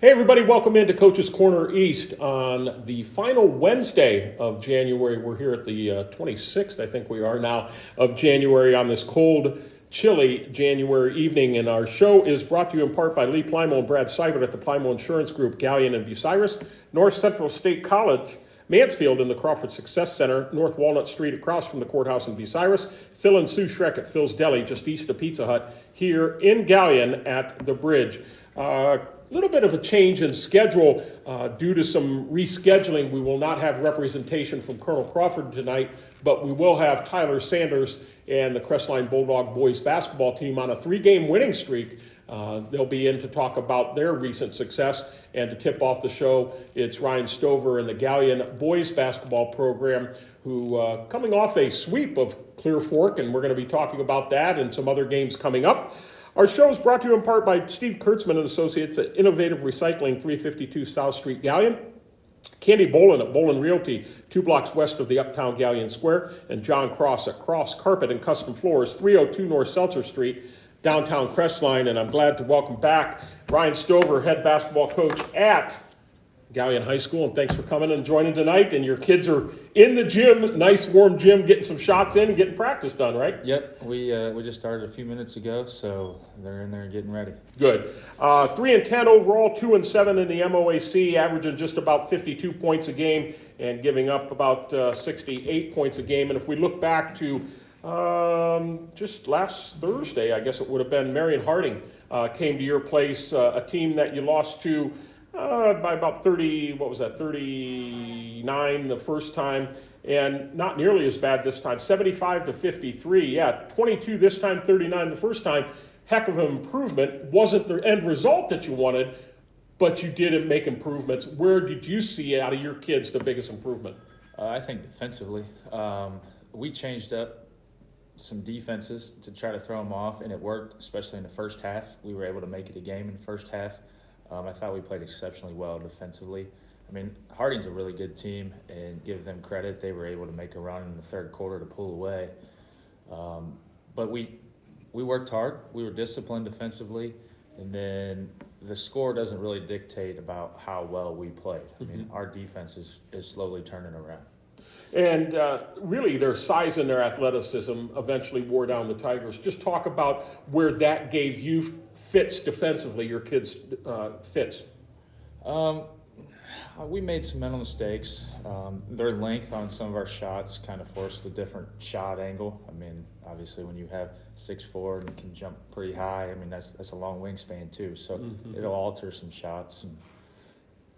Hey everybody, welcome into Coach's Corner East on the final Wednesday of January. We're here at the 26th, I think we are now, of January on this cold, chilly January evening. And our show is brought to you in part by Lee Plymouth and Brad Seibert at the Plymouth Insurance Group, Galion and Bucyrus, North Central State College, Mansfield in the Crawford Success Center, North Walnut Street across from the courthouse in Bucyrus, Phil and Sue Schreck at Phil's Deli just east of Pizza Hut here in Galion at the Bridge. A little bit of a change in schedule due to some rescheduling. We will not have representation from Colonel Crawford tonight, but we will have Tyler Sanders and the Crestline Bulldog boys basketball team on a 3-game winning streak. They'll be in to talk about their recent success, and to tip off the show, it's Ryan Stover and the Galion boys basketball program who coming off a sweep of Clear Fork, and we're going to be talking about that and some other games coming up. Our show is brought to you in part by Steve Kurtzman and Associates at Innovative Recycling, 352 South Street, Galion. Candy Bolin at Bolin Realty, 2 blocks west of the Uptown Galion Square. And John Cross at Cross Carpet and Custom Floors, 302 North Seltzer Street, downtown Crestline. And I'm glad to welcome back Ryan Stover, head basketball coach at Galion High School. And thanks for coming and joining tonight. And your kids are in the gym, nice warm gym, getting some shots in and getting practice done, right? Yep, we just started a few minutes ago, so they're in there getting ready. Good. 3-10 overall, 2-7 in the MOAC, averaging just about 52 points a game and giving up about 68 points a game. And if we look back to just last Thursday, I guess it would have been, Marion Harding came to your place, a team that you lost to by about 39 the first time, and not nearly as bad this time, 75-53. Yeah, 22 this time, 39 the first time. Heck of an improvement. Wasn't the end result that you wanted, but you did make improvements. Where did you see out of your kids the biggest improvement? I think defensively. We changed up some defenses to try to throw them off, and it worked, especially in the first half. We were able to make it a game in the first half. I thought we played exceptionally well defensively. I mean, Harding's a really good team, and give them credit. They were able to make a run in the third quarter to pull away. But we worked hard. We were disciplined defensively, and then the score doesn't really dictate about how well we played. I mean, our defense is slowly turning around. And really, their size and their athleticism eventually wore down the Tigers. Just talk about where that gave you fits defensively, your kids' fits. We made some mental mistakes. Their length on some of our shots kind of forced a different shot angle. I mean, obviously, when you have 6'4" and can jump pretty high, I mean, that's a long wingspan too. So it'll alter some shots. And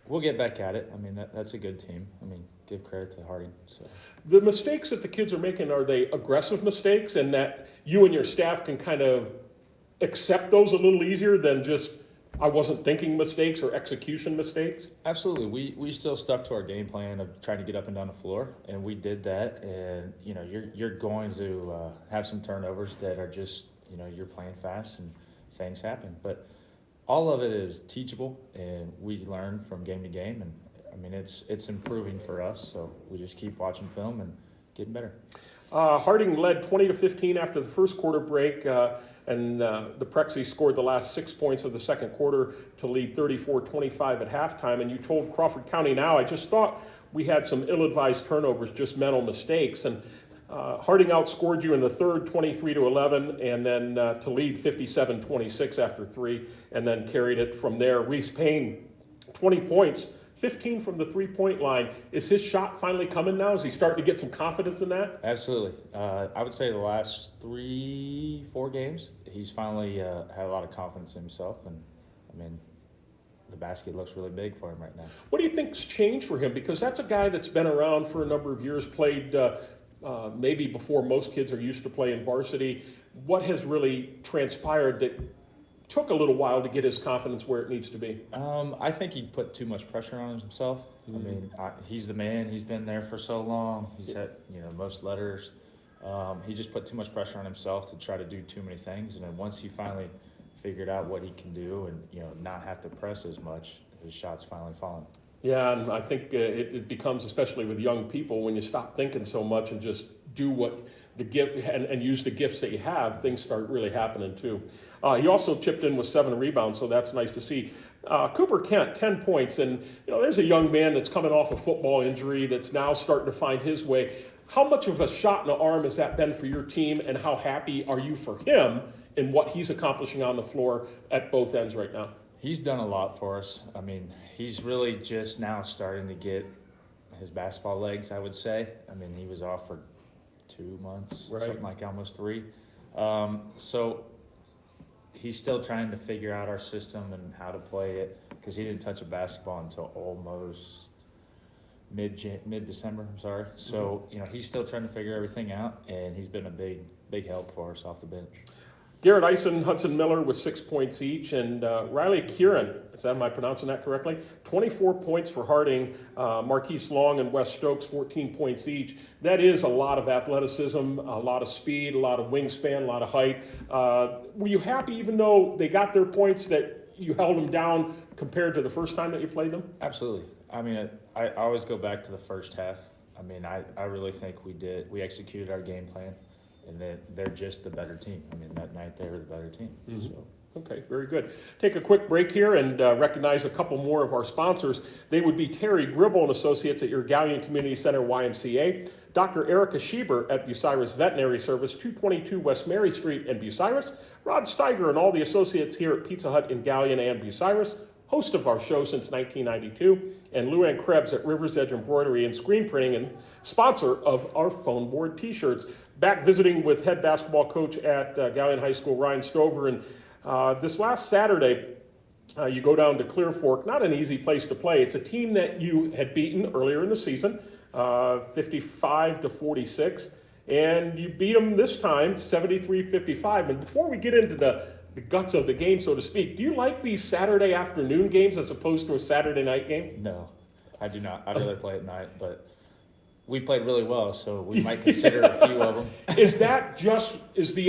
we'll get back at it. I mean, that's a good team. I mean, give credit to Harding. So the mistakes that the kids are making, are they aggressive mistakes, and that you and your staff can kind of accept those a little easier than just I wasn't thinking mistakes or execution mistakes? Absolutely. We still stuck to our game plan of trying to get up and down the floor, and we did that. And you know, you're going to have some turnovers that are just, you know, you're playing fast and things happen, but all of it is teachable, and we learn from game to game. And I mean, it's improving for us, so we just keep watching film and getting better. Harding led 20-15 after the first quarter break, and the Prexies scored the last 6 points of the second quarter to lead 34-25 at halftime. And you told Crawford County Now, I just thought we had some ill-advised turnovers, just mental mistakes. And Harding outscored you in the third 23-11, and then to lead 57-26 after 3, and then carried it from there. Reese Payne, 20 points. 15 from the three-point line. Is his shot finally coming now? Is he starting to get some confidence in that? Absolutely. I would say the last 3-4 games, he's finally had a lot of confidence in himself. And, I mean, the basket looks really big for him right now. What do you think's changed for him? Because that's a guy that's been around for a number of years, played maybe before most kids are used to playing varsity. What has really transpired that took a little while to get his confidence where it needs to be? I think he put too much pressure on himself. I mean, he's the man. He's been there for so long. He's had, you know, most letters. He just put too much pressure on himself to try to do too many things. And then once he finally figured out what he can do and, you know, not have to press as much, his shot's finally falling. Yeah, and I think it becomes, especially with young people, when you stop thinking so much and just do what the gift and use the gifts that you have, things start really happening too. He also chipped in with 7 rebounds, so that's nice to see. Cooper Kent, 10 points. And, there's a young man that's coming off a football injury that's now starting to find his way. How much of a shot in the arm has that been for your team, and how happy are you for him in what he's accomplishing on the floor at both ends right now? He's done a lot for us. I mean, he's really just now starting to get his basketball legs, I would say. I mean, he was off for 2 months, Right. something like almost 3. So he's still trying to figure out our system and how to play it, because he didn't touch a basketball until almost mid-December, I'm sorry. So, he's still trying to figure everything out, and he's been a big help for us off the bench. Garrett Eisen, Hudson Miller with 6 points each, and Riley Kieran, am I pronouncing that correctly? 24 points for Harding, Marquise Long and Wes Stokes, 14 points each. That is a lot of athleticism, a lot of speed, a lot of wingspan, a lot of height. Were you happy, even though they got their points, that you held them down compared to the first time that you played them? Absolutely. I mean, I always go back to the first half. I mean, I really think we executed our game plan. And they're just the better team. I mean, that night they were the better team. Mm-hmm. So. Okay, very good. Take a quick break here and recognize a couple more of our sponsors. They would be Terry Gribble and Associates at your Galion Community Center YMCA, Dr. Erica Schieber at Bucyrus Veterinary Service, 222 West Mary Street in Bucyrus, Rod Steiger and all the associates here at Pizza Hut in Galion and Bucyrus, host of our show since 1992, and Luann Krebs at River's Edge Embroidery and Screen Printing, and sponsor of our phone board t-shirts. Back visiting with head basketball coach at Galion High School, Ryan Stover, and this last Saturday, you go down to Clear Fork, not an easy place to play. It's a team that you had beaten earlier in the season, 55-46, and you beat them this time, 73-55. And before we get into the guts of the game, so to speak, do you like these Saturday afternoon games as opposed to a Saturday night game? No, I do not. I'd rather play at night, but we played really well, so we might consider a few of them. Is the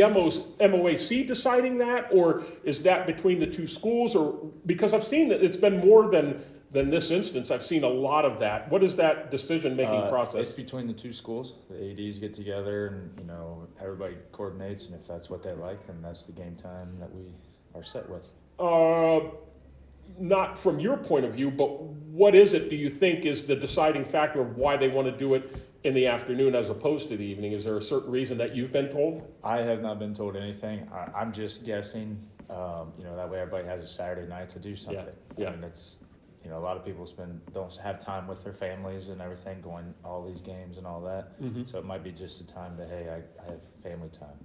MOAC deciding that, or is that between the two schools? Or because I've seen that it's been more than this instance. I've seen a lot of that. What is that decision-making process? It's between the two schools. The ADs get together and, everybody coordinates, and if that's what they like, then that's the game time that we are set with. Not from your point of view, but what is it, do you think, is the deciding factor of why they want to do it in the afternoon as opposed to the evening? Is there a certain reason that you've been told? I have not been told anything. I'm just guessing, that way everybody has a Saturday night to do something. Yeah. I mean, it's, a lot of people don't have time with their families and everything, going all these games and all that. Mm-hmm. So it might be just a time that, hey, I have family time.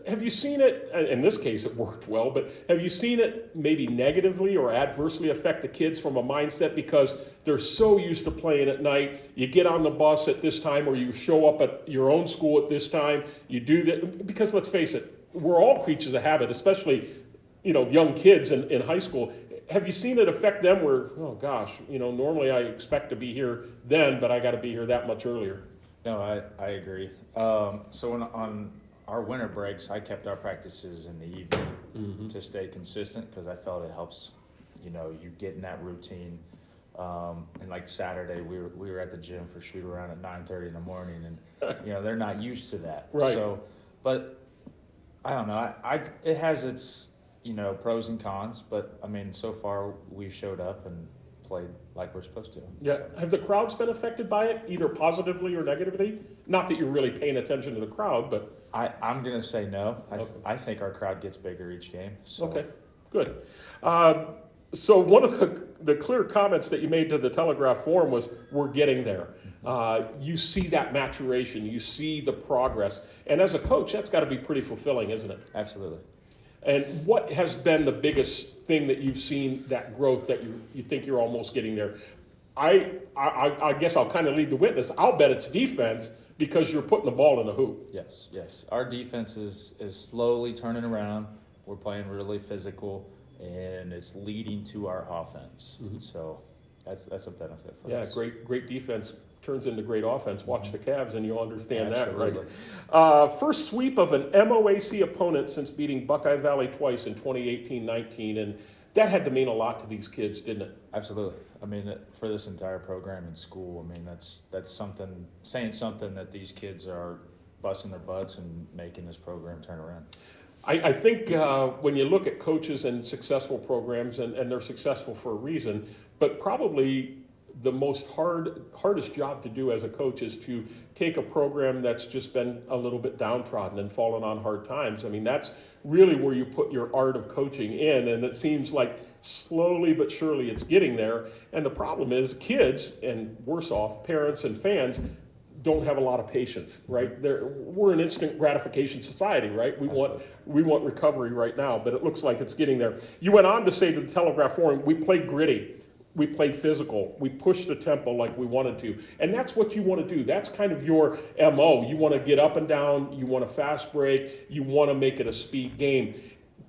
Have you seen it, in this case it worked well, but have you seen it maybe negatively or adversely affect the kids from a mindset because they're so used to playing at night? You get on the bus at this time, or you show up at your own school at this time, you do that, because let's face it, we're all creatures of habit, especially, young kids in high school. Have you seen it affect them where, oh gosh, normally I expect to be here then, but I got to be here that much earlier? No, I agree. So on our winter breaks, I kept our practices in the evening to stay consistent, because I felt it helps, you get in that routine. And like Saturday, we were at the gym for shoot around at 9:30 in the morning, and they're not used to that. Right. So, but I don't know. It has its pros and cons, but I mean, so far we've showed up and played like we're supposed to. Yeah. So. Have the crowds been affected by it, either positively or negatively? Not that you're really paying attention to the crowd, but I'm gonna say no. Okay. I think our crowd gets bigger each game. So. okay, good. So one of the clear comments that you made to the Telegraph Forum was, we're getting there. You see that maturation, you see the progress. And as a coach, that's got to be pretty fulfilling, isn't it? Absolutely. And what has been the biggest thing that you've seen, that growth that you think you're almost getting there? I guess I'll kind of lead the witness. I'll bet it's defense, because you're putting the ball in the hoop. Yes. Our defense is slowly turning around. We're playing really physical, and it's leading to our offense. Mm-hmm. So that's a benefit for us. Yeah, great defense turns into great offense. Watch the Cavs and you'll understand Absolutely. that, right? First sweep of an MOAC opponent since beating Buckeye Valley twice in 2018-19, and that had to mean a lot to these kids, didn't it? Absolutely. I mean, for this entire program in school, I mean, that's saying something that these kids are busting their butts and making this program turn around. I think when you look at coaches and successful programs, and they're successful for a reason, but probably the hardest job to do as a coach is to take a program that's just been a little bit downtrodden and fallen on hard times. I mean, that's really where you put your art of coaching in, and it seems like slowly but surely it's getting there. And the problem is kids, and worse off, parents and fans, don't have a lot of patience, right? We're an instant gratification society, right? We want recovery right now, but it looks like it's getting there. You went on to say to the Telegraph Forum, we played gritty, we played physical, we pushed the tempo like we wanted to, and that's what you want to do. That's kind of your MO. You want to get up and down, you want to fast break, you want to make it a speed game.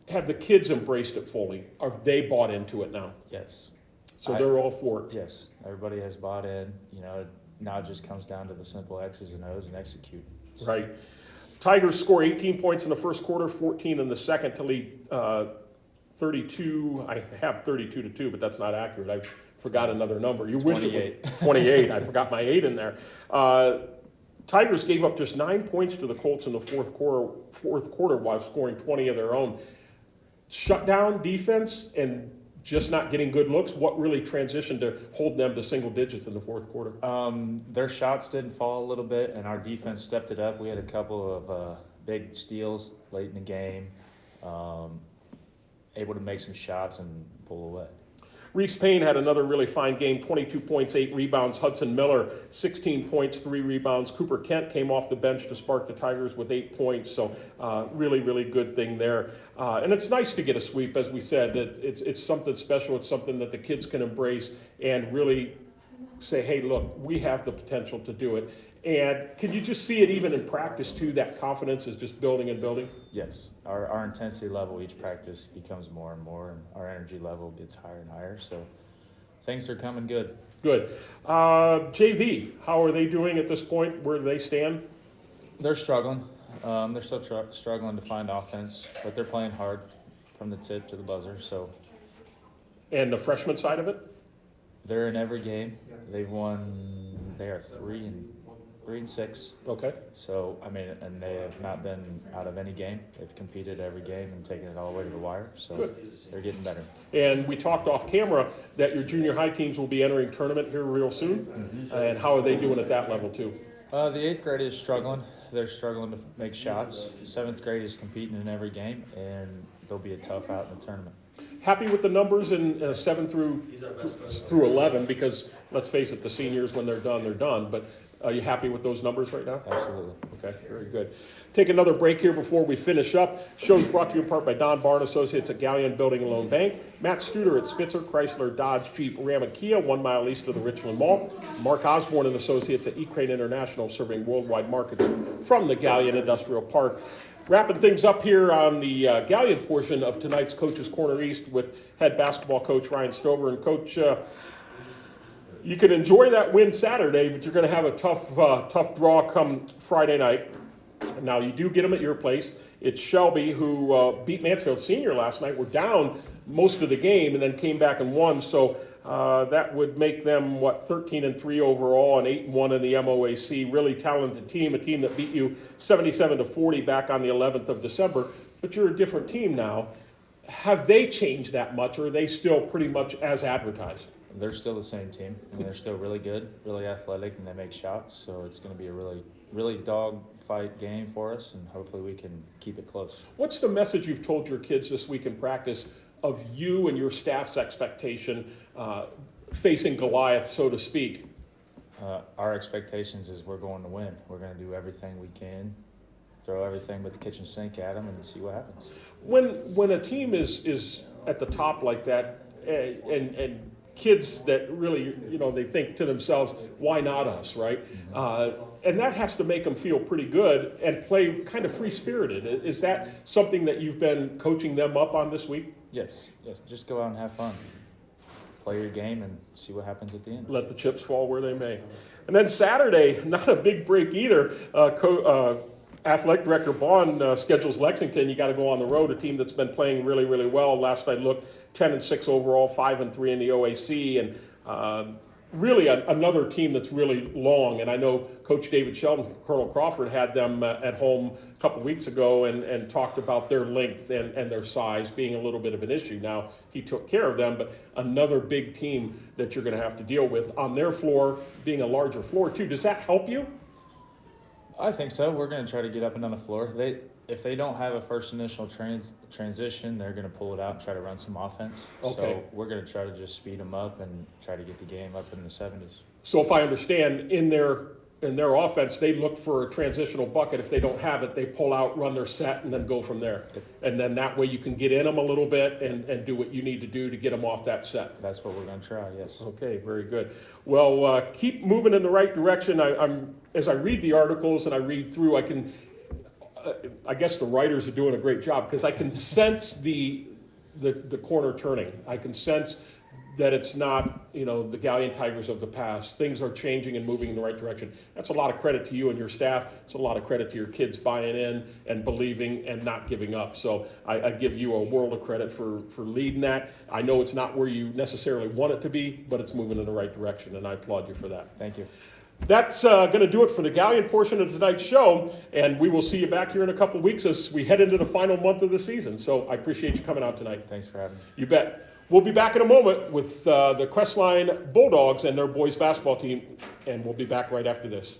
Have the kids embraced it fully? Are they bought into it now? Yes. So they're all for it? Yes, everybody has bought in. Now it just comes down to the simple X's and O's and execute. Right. Tigers score 18 points in the first quarter, 14 in the second to lead 32. I have 32-2, but that's not accurate. I forgot another number. You 28. Wish it was 28. I forgot my 8 in there. Tigers gave up just 9 points to the Colts in the fourth quarter while scoring 20 of their own. Shutdown defense and just not getting good looks. What really transitioned to hold them to single digits in the fourth quarter? Their shots didn't fall a little bit, and our defense stepped it up. We had a couple of big steals late in the game, able to make some shots and pull away. Reese Payne had another really fine game, 22 points, 8 rebounds. Hudson Miller, 16 points, 3 rebounds. Cooper Kent came off the bench to spark the Tigers with 8 points, so really, really good thing there. And it's nice to get a sweep, as we said. It's something special. It's something that the kids can embrace and really say, hey, look, we have the potential to do it. And can you just see it even in practice, too? That confidence is just building and building? Yes. Our intensity level each practice becomes more and more, and our energy level gets higher and higher. So things are coming good. Good. JV, how are they doing at this point? Where do they stand? They're struggling. They're still struggling to find offense, but they're playing hard from the tip to the buzzer. So. And the freshman side of it? They're in every game. They've won. They are 3-6. Okay. So, and they have not been out of any game. They've competed every game and taken it all the way to the wire. So good. They're getting better. And we talked off camera that your junior high teams will be entering tournament here real soon. Mm-hmm. And how are they doing at that level too? The 8th grade is struggling. They're struggling to make shots. The 7th grade is competing in every game, and they'll be a tough out in the tournament. Happy with the numbers in 7 through 11, because let's face it, the seniors, when they're done. But are you happy with those numbers right now? Absolutely. Okay, very good. Take another break here before we finish up. Show's brought to you in part by Don Barn Associates at Galion Building and Loan Bank, Matt Studer at Spitzer, Chrysler, Dodge, Jeep, Ram, and Kia, 1 mile east of the Richland Mall, Mark Osborne and Associates at E-Crane International, serving worldwide markets from the Galion Industrial Park. Wrapping things up here on the Galion portion of tonight's Coach's Corner East with head basketball coach Ryan Stover. And Coach, you can enjoy that win Saturday, but you're going to have a tough draw come Friday night. Now, you do get them at your place. It's Shelby, who beat Mansfield Senior last night. We're down most of the game and then came back and won. So that would make them, 13-3 overall and 8-1 in the MOAC. Really talented team, a team that beat you 77-40 back on the 11th of December. But you're a different team now. Have they changed that much, or are they still pretty much as advertised? They're still the same team. They're still really good, really athletic, and they make shots. So it's going to be a really dogfight game for us, and hopefully we can keep it close. What's the message you've told your kids this week in practice of you and your staff's expectation facing Goliath, so to speak? Our expectations is we're going to win. We're going to do everything we can, throw everything but the kitchen sink at them, and see what happens. When a team is at the top like that, and kids that really, they think to themselves, why not us, right? Mm-hmm. And that has to make them feel pretty good and play kind of free-spirited. Is that something that you've been coaching them up on this week? Yes. Just go out and have fun. Play your game and see what happens at the end. Let the chips fall where they may. And then Saturday, not a big break either. Athletic Director Bond schedules Lexington. You got to go on the road, a team that's been playing really, really well. Last I looked, 10-6 overall, 5-3 in the OAC, and really another team that's really long. And I know Coach David Sheldon from Colonel Crawford had them at home a couple weeks ago and talked about their length and their size being a little bit of an issue. Now, he took care of them, but another big team that you're going to have to deal with on their floor, being a larger floor too. Does that help you? I think so. We're going to try to get up and down the floor. If they don't have a first initial transition, they're going to pull it out and try to run some offense. Okay. So we're going to try to just speed them up and try to get the game up in the 70s. So if I understand, in their offense, they look for a transitional bucket. If they don't have it, they pull out, run their set, and then go from there. And then that way you can get in them a little bit and do what you need to do to get them off that set. That's what we're going to try, yes. Okay, very good. Well, keep moving in the right direction. As I read the articles and I read through, I guess the writers are doing a great job because I can sense the corner turning. I can sense that it's not, the Galion Tigers of the past. Things are changing and moving in the right direction. That's a lot of credit to you and your staff. It's a lot of credit to your kids buying in and believing and not giving up. So I give you a world of credit for leading that. I know it's not where you necessarily want it to be, but it's moving in the right direction, and I applaud you for that. Thank you. That's going to do it for the Galion portion of tonight's show, and we will see you back here in a couple weeks as we head into the final month of the season. So I appreciate you coming out tonight. Thanks for having me. You bet. We'll be back in a moment with the Crestline Bulldogs and their boys basketball team, and we'll be back right after this.